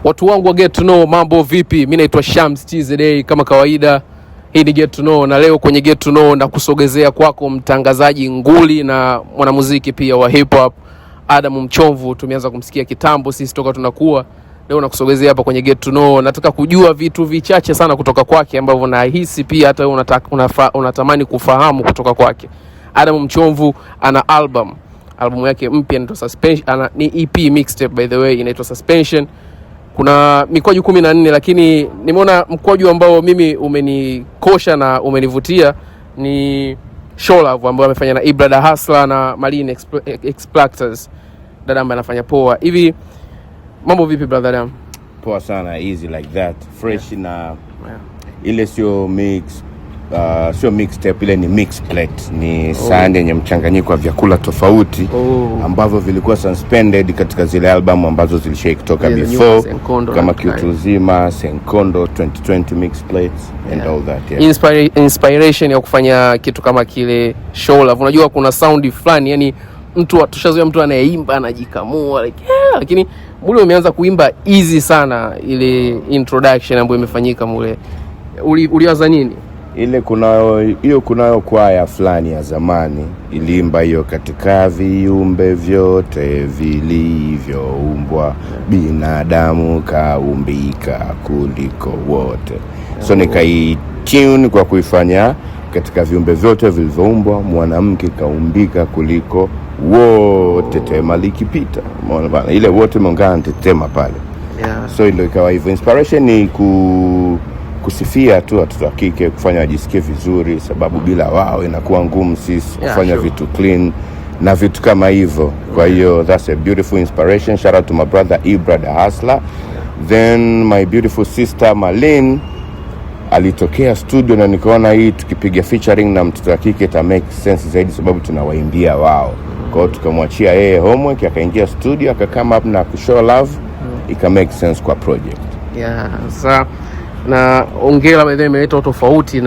Watu wangu wa Get to Know, mambo vipi? Mimi naitwa Shams TZA kama kawaida. Hii ni Get to Know, na leo kwenye Get to Know na kusogezea kwako mtangazaji nguli na mwanamuziki pia wa hip hop Adam Mchomvu. Tumeanza kumsikia kitambo sisi toka tunakuwa. Leo nakusogezea hapa kwenye Get to Know. Nataka kujua vitu vichache sana kutoka kwake ambavyo nahisi pia hata wewe unatamani kufahamu kutoka kwake. Adam Mchomvu ana album yake mpya inaitwa Suspension, ni EP mixtape by the way, inaitwa Suspension. Kuna mikwaju 14, lakini nimeona mkwaju ambao mimi umenikosha na umenivutia ni Show Love ambao amefanya na Ibrada Hustler na Marine Explactors. Dada ambaye anafanya poa. Hivi mambo vipi brother Adam? Poa sana, easy like that, fresh na ile sio mixtape, ile ni mix plate, ni sahani yenye mchanganyiko wa vyakula tofauti ambavyo vilikuwa suspended katika zile album ambazo zilishai kutoka before, kama Kiutuzima, Senkondo 2020 mix plates and all that. Inspiration ya kufanya kitu kama kile Show Love, unajua kuna sound fulani, yani mtu tushazoea mtu anayeimba anajikamua like lakini mule umeanza kuimba easy sana. Ile introduction ambayo imefanyika mule, uliwaza nini? Ile kunayo kwaya fulani ya zamani iliimba hiyo, katika viumbe vyote vilivyoumbwa binadamu kaumbika kuliko wote. So nikaitune kwa kuifanya katika viumbe vyote vilivyoumbwa mwanamke kaumbika kuliko wote, tema likipita. Umeona bana, ile wote muungana tema pale. So ndio ikawa hivyo. Inspiration ni kusifia tu watoto wa kike, kufanya wajisikie vizuri, sababu bila wao inakuwa ngumu sisi kufanya vitu clean na vitu kama hivyo. Kwa hiyo that's a beautiful inspiration. Shout out to my brother Ibrada Hustler. Then my beautiful sister Marine alitokea studio, na nikaona hii tukipiga featuring na mtoto wa kike ita make sense zaidi, sababu tunawaimbia wao. Kwa hiyo tukamwachia yeye homework, akaingia studio akakama up na Show Love, ika make sense kwa project. Na ongela by the way imeleta tofauti.